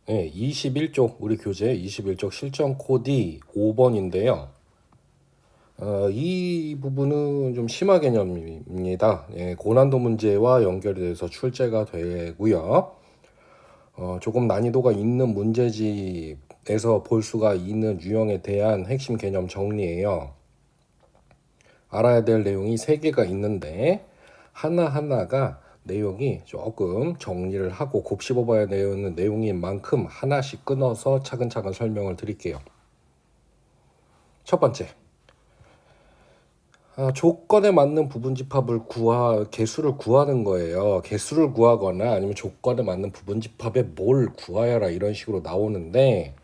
네, 21쪽 우리 교재 21쪽 실전 코디 5번인데요. 이 부분은 좀 심화 개념입니다. 예, 고난도 문제와 연결돼서 출제가 되고요. 조금 난이도가 있는 문제집에서 볼 수가 있는 유형에 대한 핵심 개념 정리예요. 알아야 될 내용이 3개가 있는데 하나하나가 내용이 조금 정리를 하고 곱씹어 봐야 되는 내용인 만큼 하나씩 끊어서 차근차근 설명을 드릴게요. 첫 번째, 조건에 맞는 부분집합을 개수를 구하는 거예요. 개수를 구하거나 아니면 조건에 맞는 부분집합에 뭘 구하여라 이런 식으로 나오는데,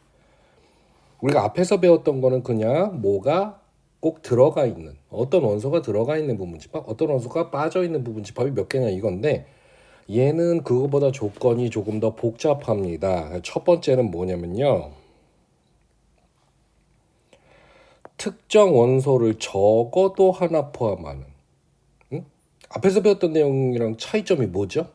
우리가 앞에서 배웠던 거는 그냥 뭐가 꼭 들어가 있는, 어떤 원소가 들어가 있는 부분집합, 어떤 원소가 빠져 있는 부분집합이 몇 개냐 이건데, 얘는 그거보다 조건이 조금 더 복잡합니다. 첫 번째는 뭐냐면요, 특정 원소를 적어도 하나 포함하는, 앞에서 배웠던 내용이랑 차이점이 뭐죠?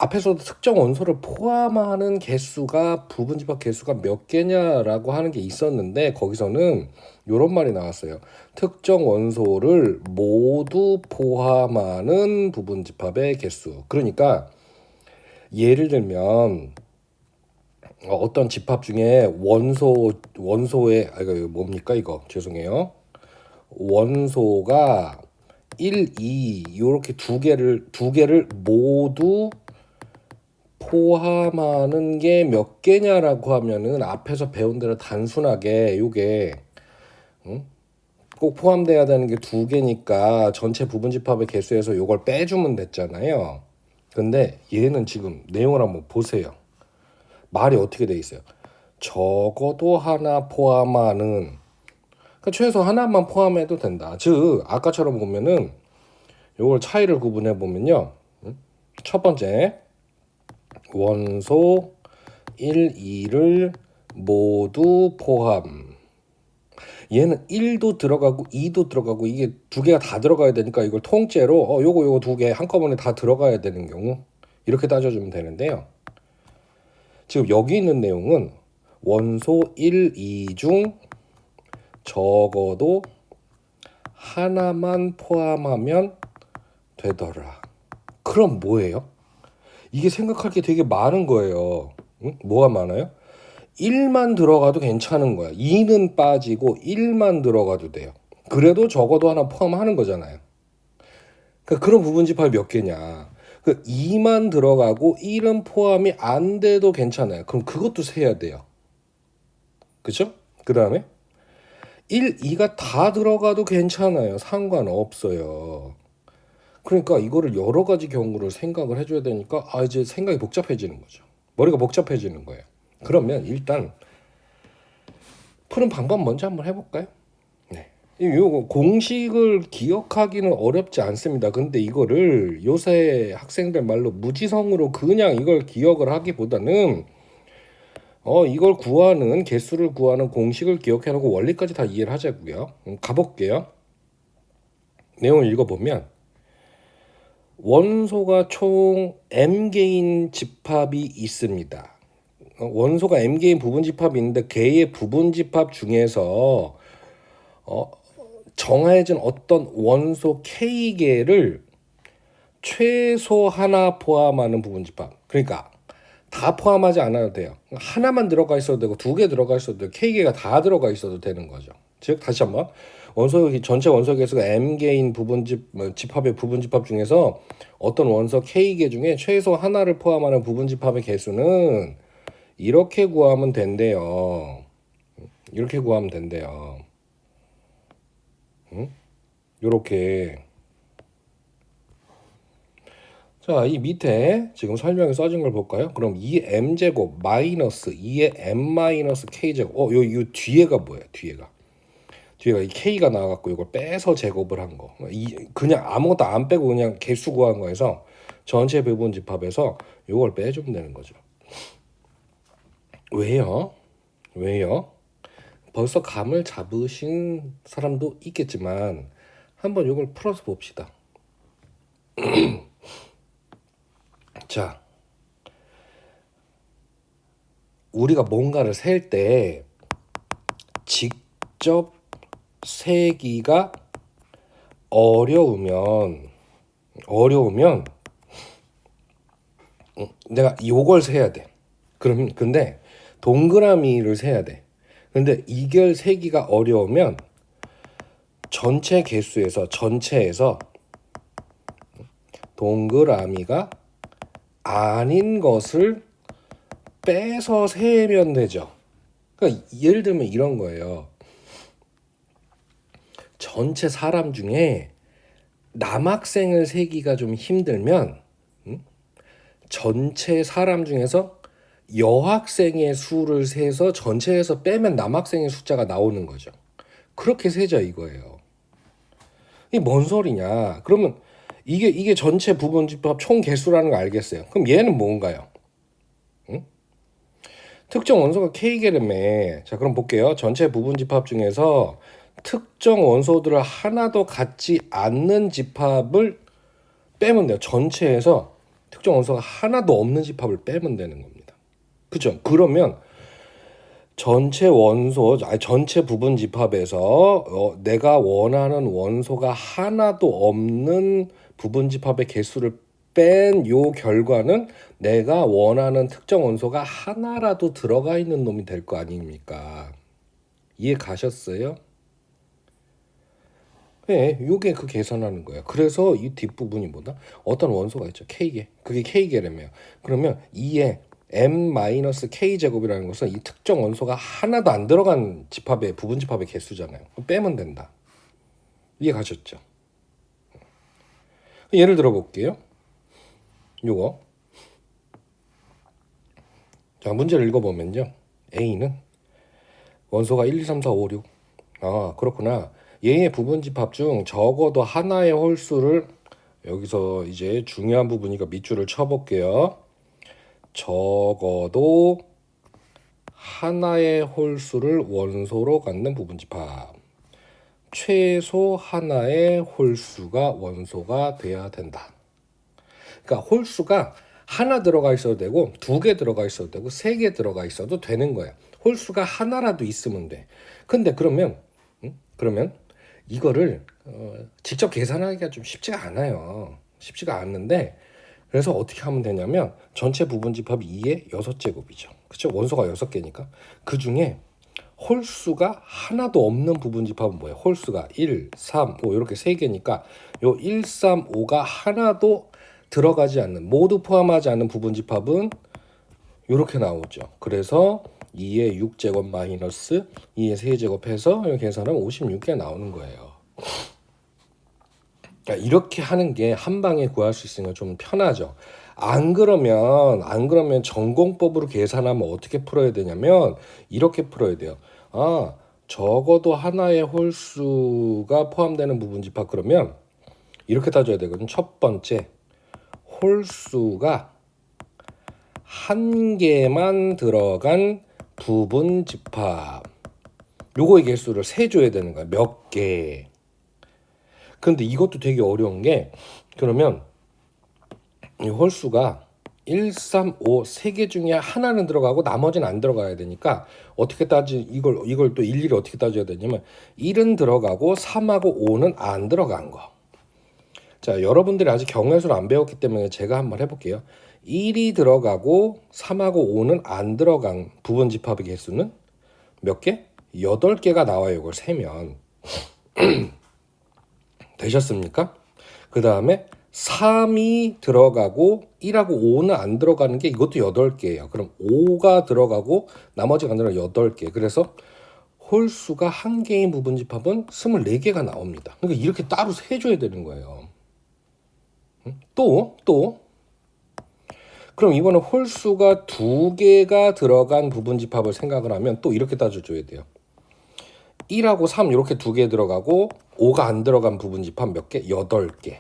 앞에서도 특정 원소를 포함하는 개수가 부분집합 개수가 몇 개냐라고 하는 게 있었는데, 거기서는 이런 말이 나왔어요. 특정 원소를 모두 포함하는 부분집합의 개수. 그러니까 예를 들면 어떤 집합 중에 원소의 이거 뭡니까 이거 죄송해요. 원소가 1, 2 이렇게 두 개를 모두 포함하는 게 몇 개냐라고 하면은 앞에서 배운 대로 단순하게 요게 꼭 포함돼야 되는 게 2개니까 전체 부분집합의 개수에서 요걸 빼주면 됐잖아요. 근데 얘는 지금 내용을 한번 보세요. 말이 어떻게 돼 있어요? 적어도 하나 포함하는, 그러니까 최소 하나만 포함해도 된다. 즉 아까처럼 보면은 요걸 차이를 구분해 보면요. 첫 번째 원소 1, 2를 모두 포함. 얘는 1도 들어가고 2도 들어가고 이게 2개가 다 들어가야 되니까 이걸 통째로 요거 2개 한꺼번에 다 들어가야 되는 경우 이렇게 따져주면 되는데요. 지금 여기 있는 내용은 원소 1, 2 중 적어도 하나만 포함하면 되더라. 그럼 뭐예요? 이게 생각할 게 되게 많은 거예요. 응? 뭐가 많아요? 1만 들어가도 괜찮은 거야. 2는 빠지고 1만 들어가도 돼요. 그래도 적어도 하나 포함하는 거잖아요. 그러니까 그런 부분집합이 몇 개냐. 그 2만 들어가고 1은 포함이 안 돼도 괜찮아요. 그럼 그것도 세야 돼요. 그죠? 그 다음에 1, 2가 다 들어가도 괜찮아요. 상관없어요. 그러니까 이거를 여러 가지 경우를 생각을 해줘야 되니까 이제 생각이 복잡해지는 거죠. 머리가 복잡해지는 거예요. 그러면 일단 푸는 방법 먼저 한번 해볼까요? 네. 이 공식을 기억하기는 어렵지 않습니다. 근데 이거를 요새 학생들 말로 무지성으로 그냥 이걸 기억을 하기보다는 이걸 구하는 개수를 구하는 공식을 기억해놓고 원리까지 다 이해를 하자고요. 가볼게요. 내용을 읽어보면 원소가 총 m개인 집합이 있습니다. 원소가 m개인 부분집합이 있는데 개의 부분집합 중에서 정해진 어떤 원소 K개를 최소 하나 포함하는 부분집합. 그러니까 다 포함하지 않아도 돼요. 하나만 들어가 있어도 되고 2개 들어가 있어도 되고 K개가 다 들어가 있어도 되는 거죠. 즉 다시 한번 전체 원소 개수가 m개인 집합의 부분집합 중에서 어떤 원소 K개 중에 최소 하나를 포함하는 부분집합의 개수는 이렇게 구하면 된대요. 이렇게 구하면 된대요. 이렇게. 자, 이 밑에 지금 설명에 써진 걸 볼까요? 그럼 2m제곱 마이너스 2의 m-k제곱. 요 뒤에가 뭐예요? 뒤에가 이 k가 나와갖고 이걸 빼서 제곱을 한 거. 그냥 아무것도 안 빼고 그냥 개수 구한 거에서 전체 부분 집합에서 이걸 빼주면 되는 거죠. 왜요? 벌써 감을 잡으신 사람도 있겠지만 한번 이걸 풀어서 봅시다. 자, 우리가 뭔가를 셀 때 직접 세기가 어려우면 내가 요걸 세야 돼. 그럼 근데 동그라미를 세야 돼. 근데 이걸 세기가 어려우면 전체에서 동그라미가 아닌 것을 빼서 세면 되죠. 그러니까 예를 들면 이런 거예요. 전체 사람 중에 남학생을 세기가 좀 힘들면 전체 사람 중에서 여학생의 수를 세서 전체에서 빼면 남학생의 숫자가 나오는 거죠. 그렇게 세자 이거예요. 이게 뭔 소리냐? 그러면 이게 전체 부분집합 총 개수라는 거 알겠어요. 그럼 얘는 뭔가요? 특정 원소가 K개념에 자 그럼 볼게요. 전체 부분집합 중에서 특정 원소들을 하나도 같지 않는 집합을 빼면 돼요. 전체에서 특정 원소가 하나도 없는 집합을 빼면 되는 겁니다. 그죠? 그러면 전체 부분 집합에서 내가 원하는 원소가 하나도 없는 부분 집합의 개수를 뺀 요 결과는 내가 원하는 특정 원소가 하나라도 들어가 있는 놈이 될 거 아닙니까? 이해 가셨어요? 네, 요게 그 계산하는 거예요. 그래서 이 뒷부분이 뭐다? 어떤 원소가 있죠. K개. 그게 K개래매요. 그러면 2에 m-k제곱이라는 것은 이 특정 원소가 하나도 안 들어간 집합의 부분 집합의 개수잖아요. 빼면 된다. 이해 가셨죠? 예를 들어 볼게요. 요거. 자, 문제를 읽어보면요. A는 원소가 1, 2, 3, 4, 5, 6. 아, 그렇구나. 얘의 부분 집합 중 적어도 하나의 홀수를 여기서 이제 중요한 부분이니까 밑줄을 쳐볼게요. 적어도 하나의 홀수를 원소로 갖는 부분 집합. 최소 하나의 홀수가 원소가 돼야 된다. 그러니까 홀수가 하나 들어가 있어도 되고 2개 들어가 있어도 되고 3개 들어가 있어도 되는 거야. 홀수가 하나라도 있으면 돼. 근데 그러면 이거를 직접 계산하기가 좀 쉽지가 않아요. 쉽지가 않는데 그래서 어떻게 하면 되냐면 전체 부분 집합이 2의 6제곱이죠. 그렇죠? 원소가 6개니까. 그 중에 홀수가 하나도 없는 부분 집합은 뭐예요? 홀수가 1, 3, 5 이렇게 3개니까 요 1, 3, 5가 하나도 들어가지 않는 모두 포함하지 않는 부분 집합은 이렇게 나오죠. 그래서 2의 6제곱 마이너스 2의 3제곱 해서 이렇게 계산하면 56개 나오는 거예요. 그러니까 이렇게 하는 게 한 방에 구할 수 있으니까 좀 편하죠. 안 그러면 전공법으로 계산하면 어떻게 풀어야 되냐면 이렇게 풀어야 돼요. 아, 적어도 하나의 홀수가 포함되는 부분 집합 그러면 이렇게 따져야 되거든요. 첫 번째 홀수가 한 개만 들어간 부분 집합. 요거의 개수를 세줘야 되는 거야. 몇 개. 근데 이것도 되게 어려운 게 그러면 이 홀수가 1, 3, 5 세 개 중에 하나는 들어가고 나머지는 안 들어가야 되니까 어떻게 이걸 또 일일이 어떻게 따져야 되냐면 1은 들어가고 3하고 5는 안 들어간 거. 자, 여러분들이 아직 경우의 수를 안 배웠기 때문에 제가 한번 해볼게요. 1이 들어가고 3하고 5는 안 들어간 부분 집합의 개수는 몇 개? 8개가 나와요. 이걸 세면. 되셨습니까? 그 다음에 3이 들어가고 1하고 5는 안 들어가는 게 이것도 8개예요. 그럼 5가 들어가고 나머지가 안 들어가 8개. 그래서 홀수가 한 개인 부분 집합은 24개가 나옵니다. 그러니까 이렇게 따로 세줘야 되는 거예요. 또 그럼 이번에 홀수가 2개가 들어간 부분 집합을 생각을 하면 또 이렇게 따져줘야 돼요. 1하고 3 이렇게 2개 들어가고 5가 안 들어간 부분 집합 몇 개? 8개.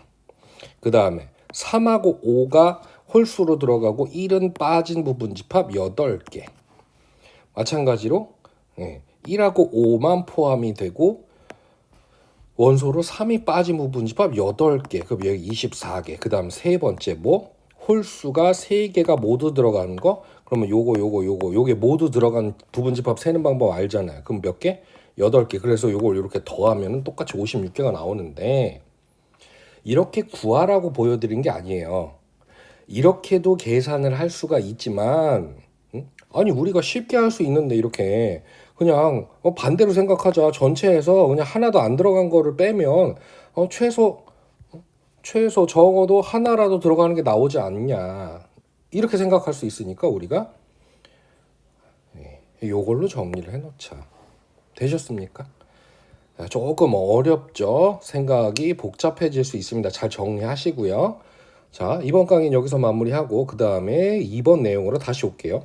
그 다음에 3하고 5가 홀수로 들어가고 1은 빠진 부분 집합 8개. 마찬가지로 1하고 5만 포함이 되고 원소로 3이 빠진 부분 집합 8개. 그럼 여기 24개. 그 다음 세 번째 홀수가 3개가 모두 들어가는 거, 그러면 요게 모두 들어간 부분집합 세는 방법 알잖아요. 그럼 몇 개? 8개. 그래서 요걸 이렇게 더하면 똑같이 56개가 나오는데, 이렇게 구하라고 보여드린 게 아니에요. 이렇게도 계산을 할 수가 있지만, 아니 우리가 쉽게 할 수 있는데 이렇게 그냥 반대로 생각하자. 전체에서 그냥 하나도 안 들어간 거를 빼면 최소 적어도 하나라도 들어가는 게 나오지 않냐, 이렇게 생각할 수 있으니까 우리가 요걸로 정리를 해놓자. 되셨습니까? 조금 어렵죠? 생각이 복잡해질 수 있습니다. 잘 정리하시고요. 자, 이번 강의는 여기서 마무리하고 그 다음에 2번 내용으로 다시 올게요.